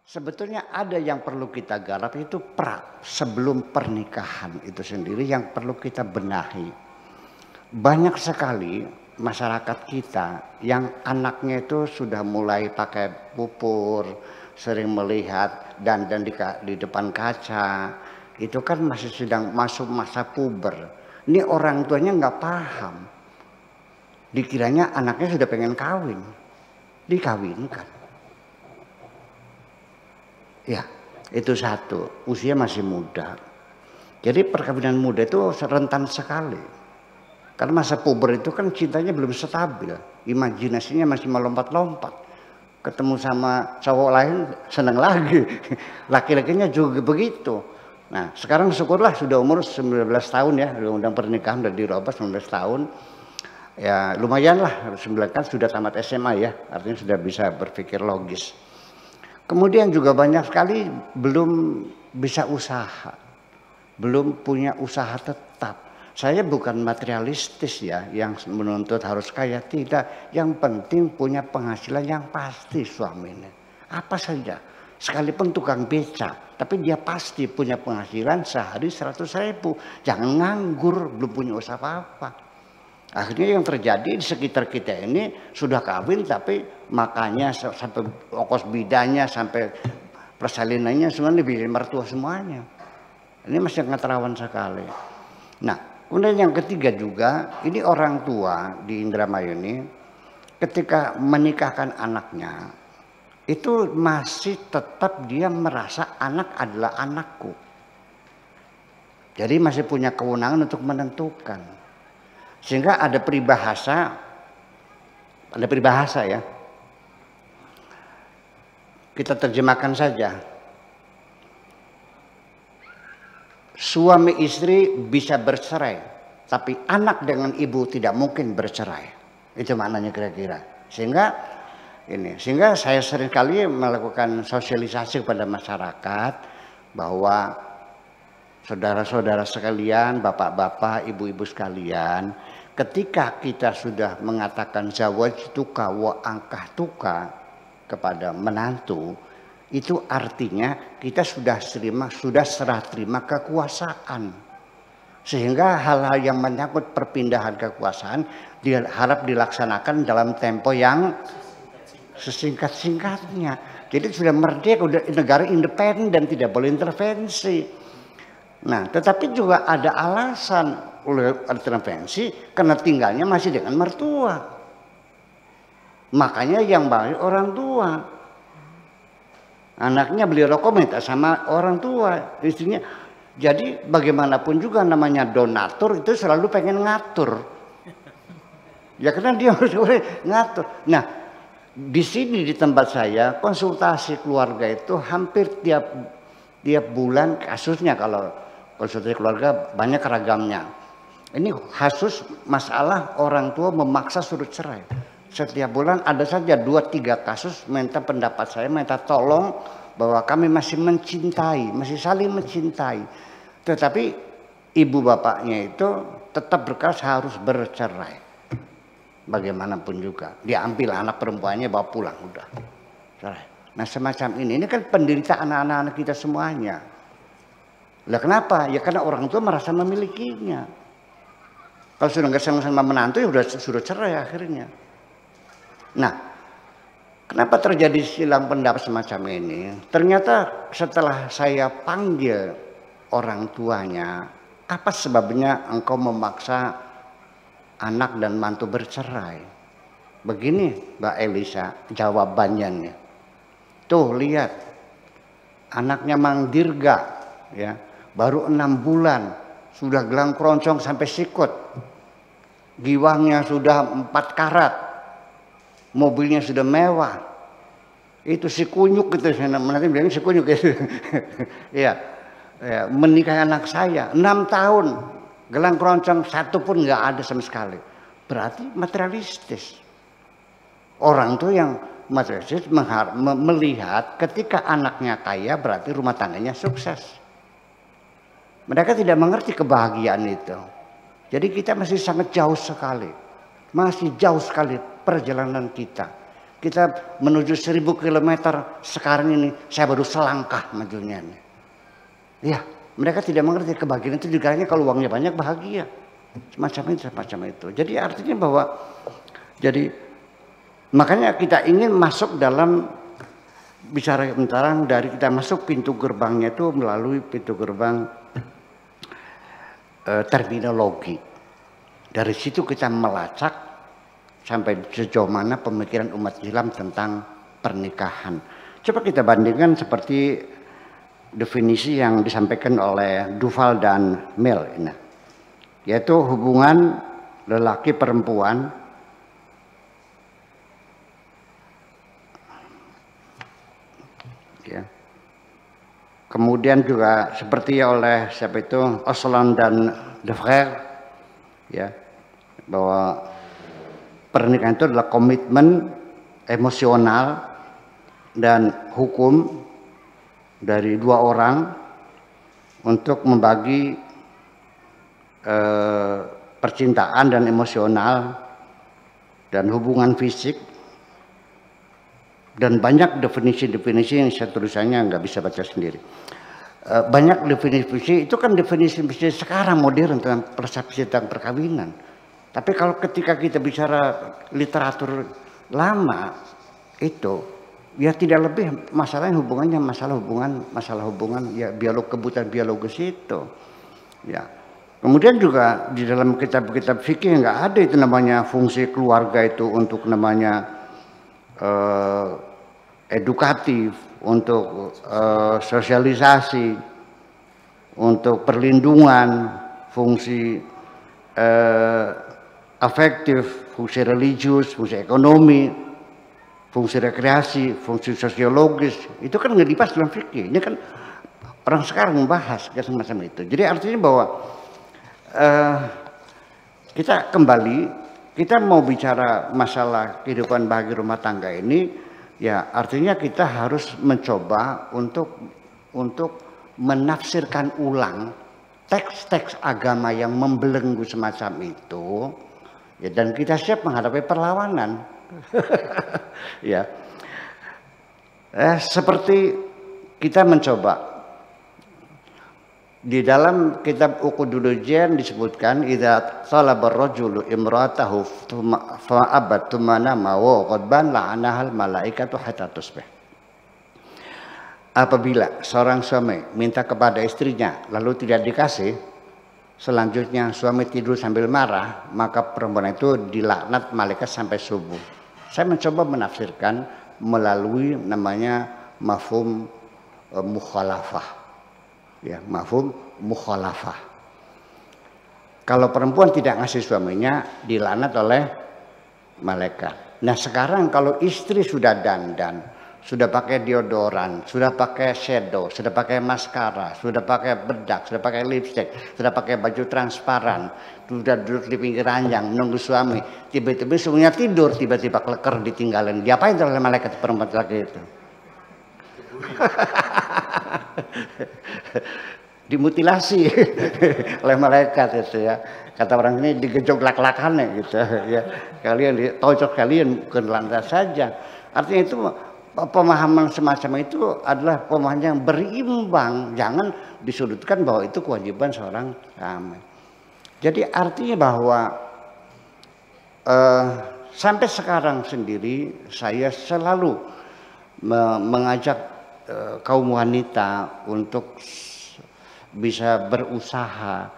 Sebetulnya ada yang perlu kita garap itu sebelum pernikahan itu sendiri yang perlu kita benahi. Banyak sekali masyarakat kita yang anaknya itu sudah mulai pakai pupur, sering melihat dan di depan kaca, itu kan masih sedang masuk masa puber. Ini orang tuanya nggak paham, dikiranya anaknya sudah pengen kawin, dikawinkan. Ya, itu satu, usia masih muda. Jadi perkawinan muda itu rentan sekali. Karena masa puber itu kan cintanya belum stabil, imajinasinya masih melompat-lompat. Ketemu sama cowok lain senang lagi, laki-lakinya juga begitu. Nah sekarang syukurlah sudah umur 19 tahun ya, undang pernikahan sudah dirubah 19 tahun. Ya lumayan lah, 9 kan sudah tamat SMA ya, artinya sudah bisa berpikir logis. Kemudian juga banyak sekali belum bisa usaha, belum punya usaha tetap. Saya bukan materialistis ya, yang menuntut harus kaya, tidak. Yang penting punya penghasilan yang pasti suaminya. Apa saja, sekalipun tukang beca, tapi dia pasti punya penghasilan sehari 100.000. Jangan nganggur, belum punya usaha apa-apa. Akhirnya yang terjadi di sekitar kita ini sudah kawin tapi makanya sampai ongkos bidanya sampai persalinannya semuanya lebih mertua semuanya. Ini masih sangat rawan sekali. Nah, kemudian yang ketiga juga ini orang tua di Indramayu ini ketika menikahkan anaknya itu masih tetap dia merasa anak adalah anakku. Jadi masih punya kewenangan untuk menentukan. Sehingga ada peribahasa ya. Kita terjemahkan saja. Suami istri bisa bercerai, tapi anak dengan ibu tidak mungkin bercerai. Itu maknanya kira-kira. Sehingga saya sering kali melakukan sosialisasi kepada masyarakat bahwa saudara-saudara sekalian, bapak-bapak, ibu-ibu sekalian, ketika kita sudah mengatakan zawaj tuka wa angkah tuka kepada menantu, itu artinya kita sudah serah terima kekuasaan. Sehingga hal-hal yang menyangkut perpindahan kekuasaan diharap dilaksanakan dalam tempo yang sesingkat-singkatnya. Jadi sudah merdeka, udah negara independen, tidak boleh intervensi. Nah, tetapi juga ada alasan oleh intervensi karena tinggalnya masih dengan mertua. Makanya yang baik orang tua. Anaknya beli rokok minta sama orang tua, istrinya. Jadi bagaimanapun juga namanya donatur itu selalu pengen ngatur. Ya karena dia harus ngatur. Nah, di sini di tempat saya konsultasi keluarga itu hampir tiap bulan kasusnya. Kalau konsultasi keluarga banyak ragamnya. Ini kasus masalah orang tua memaksa suruh cerai. Setiap bulan ada saja 2-3 kasus minta pendapat saya, minta tolong bahwa kami masih mencintai, masih saling mencintai. Tetapi ibu bapaknya itu tetap berkeras harus bercerai. Bagaimanapun juga. Diambil anak perempuannya bawa pulang udah. Cerai. Nah semacam ini kan penderitaan anak-anak kita semuanya. Lah kenapa? Ya karena orang tua merasa memilikinya. Kalau sudah nggak sama-sama menantu ya sudah cerai akhirnya. Nah, kenapa terjadi silang pendapat semacam ini? Ternyata setelah saya panggil orang tuanya, apa sebabnya engkau memaksa anak dan mantu bercerai? Begini Mbak Elisa jawabannya nih. Tuh lihat, anaknya Mang Dirga ya. Baru 6 bulan sudah gelang keroncong sampai sikut. Giwangnya sudah 4 karat. Mobilnya sudah mewah. Itu si kunyuk gitu, nanti bilangnya si kunyuk gitu. Ya, menikahi anak saya 6 tahun. Gelang keroncong satu pun nggak ada sama sekali. Berarti materialistis. Orang tuh yang materialistis melihat ketika anaknya kaya berarti rumah tangganya sukses. Mereka tidak mengerti kebahagiaan itu. Jadi kita masih sangat jauh sekali. Masih jauh sekali perjalanan kita. kita menuju 1000 kilometer sekarang ini, saya baru selangkah majunya nih. Ya, mereka tidak mengerti kebahagiaan itu juga hanya kalau uangnya banyak bahagia. Semacam itu. Jadi artinya bahwa makanya kita ingin masuk dalam bicara tentang dari kita masuk pintu gerbangnya itu melalui pintu gerbang terminologi. Dari situ kita melacak sampai sejauh mana pemikiran umat Islam tentang pernikahan. Coba kita bandingkan seperti definisi yang disampaikan oleh Duval dan Mill ini, yaitu hubungan lelaki perempuan ya. Kemudian juga seperti oleh siapa itu Osland dan De Frère ya, bahwa pernikahan itu adalah komitmen emosional dan hukum dari dua orang untuk membagi percintaan dan emosional dan hubungan fisik, dan banyak definisi-definisi yang saya tulisannya nggak bisa baca sendiri. Banyak definisi itu kan definisi sekarang modern tentang persepsi tentang perkawinan. Tapi kalau ketika kita bicara literatur lama itu ya tidak lebih masalahnya hubungannya masalah hubungan ya kebutuhan biologis itu. Ya. Kemudian juga di dalam kitab-kitab fikih nggak ada itu namanya fungsi keluarga itu untuk namanya edukatif, untuk sosialisasi, untuk perlindungan, fungsi afektif, fungsi religius, fungsi ekonomi, fungsi rekreasi, fungsi sosiologis, itu kan nggak dibahas dalam fikih. Ini kan orang sekarang membahas semacam itu. Jadi artinya bahwa kita mau bicara masalah kehidupan bahagia rumah tangga ini, ya artinya kita harus mencoba untuk menafsirkan ulang teks-teks agama yang membelenggu semacam itu, ya, dan kita siap menghadapi perlawanan. Ya, seperti kita mencoba di dalam kitab Uqudul Jan disebutkan idza talaba ar-rajulu imra'atahu fa'abat tumanama wa qadban la'anahal malaikatu hatta tusbih. Apabila seorang suami minta kepada istrinya lalu tidak dikasih, selanjutnya suami tidur sambil marah, maka perempuan itu dilaknat malaikat sampai subuh. Saya mencoba menafsirkan melalui namanya mafhum mukhalafah. Ya, mafhum mukhalafah. Kalau perempuan tidak ngasih suaminya dilaknat oleh malaikat. Nah, sekarang kalau istri sudah dandan, sudah pakai deodoran, sudah pakai shadow, sudah pakai maskara, sudah pakai bedak, sudah pakai lipstick, sudah pakai baju transparan, sudah duduk di pinggir ranjang menunggu suami, tiba-tiba suaminya tidur, tiba-tiba kleker ditinggalin. Diapain oleh malaikat perempuan lagi itu? Dimutilasi oleh malaikat itu ya. Kata orang ini digejok lak-lakannya gitu ya. Kalian ditocok kalian bukan lantas saja. Artinya itu pemahaman semacam itu adalah pemahaman yang berimbang, jangan disudutkan bahwa itu kewajiban seorang suami. Jadi artinya bahwa sampai sekarang sendiri saya selalu mengajak kaum wanita untuk bisa berusaha,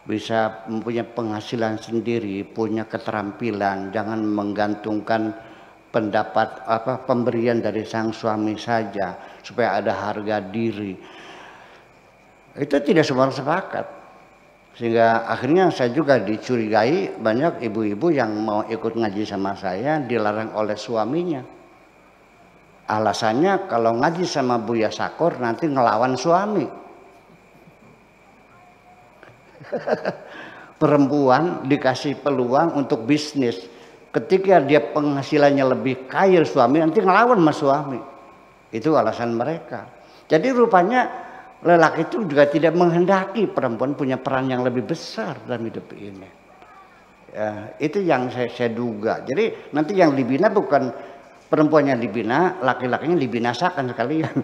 bisa mempunyai penghasilan sendiri, punya keterampilan, jangan menggantungkan pendapat pemberian dari sang suami saja supaya ada harga diri. Itu tidak semua orang sepakat. Sehingga akhirnya saya juga dicurigai banyak ibu-ibu yang mau ikut ngaji sama saya dilarang oleh suaminya. Alasannya kalau ngaji sama Buya Sakur nanti ngelawan suami. Perempuan dikasih peluang untuk bisnis. Ketika dia penghasilannya lebih kaya suami, nanti ngelawan sama suami. Itu alasan mereka. Jadi rupanya lelaki itu juga tidak menghendaki perempuan punya peran yang lebih besar dalam hidup ini. Ya, itu yang saya duga. Jadi nanti yang dibina bukan perempuannya dibina, laki-lakinya dibinasakan sekalian.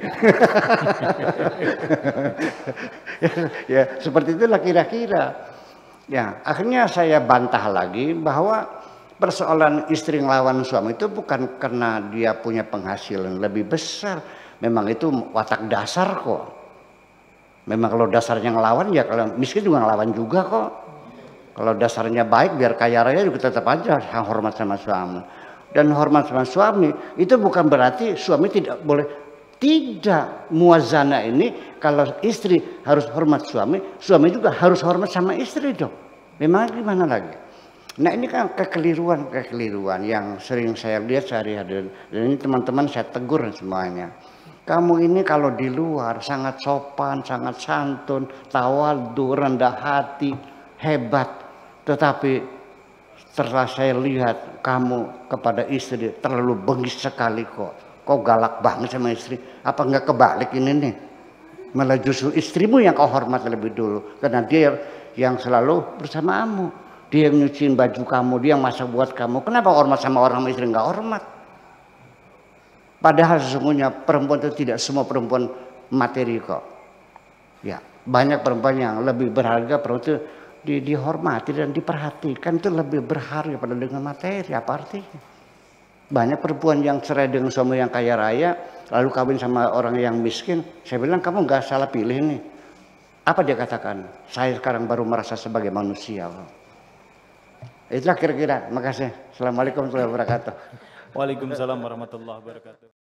Ya, seperti itulah kira-kira. Ya, akhirnya saya bantah lagi bahwa persoalan istri ngelawan suami itu bukan karena dia punya penghasilan lebih besar. Memang itu watak dasar kok. Memang kalau dasarnya ngelawan ya kalau miskin juga ngelawan juga kok. Kalau dasarnya baik biar kaya raya juga tetap aja hormat sama suami. Dan hormat sama suami itu bukan berarti suami tidak boleh. Tidak, muazana ini kalau istri harus hormat suami, suami juga harus hormat sama istri dong. Memang gimana lagi? Nah ini kan kekeliruan yang sering saya lihat sehari-hari. Dan ini teman-teman saya tegur semuanya. Kamu ini kalau di luar sangat sopan, sangat santun, tawadhu, rendah hati, hebat. Tetapi setelah saya lihat kamu kepada istri terlalu bengis sekali kok. Kok galak banget sama istri? Apa enggak kebalik ini nih? Malah justru istrimu yang kau hormat lebih dulu. Karena dia yang selalu bersamamu. Dia yang nyuciin baju kamu, dia yang masak buat kamu. Kenapa hormat sama orang istri enggak hormat? Padahal sesungguhnya perempuan itu tidak semua perempuan materi kok. Ya, banyak perempuan yang lebih berharga, perempuan itu dihormati dan diperhatikan itu lebih berharga pada dengan materi. Apa artinya? Banyak perempuan yang cerai dengan suami yang kaya raya, lalu kawin sama orang yang miskin. Saya bilang kamu nggak salah pilih nih. Apa dia katakan? Saya sekarang baru merasa sebagai manusia. Itulah kira-kira. Makasih. Assalamualaikum warahmatullahi wabarakatuh. Waalaikumsalam warahmatullahi wabarakatuh.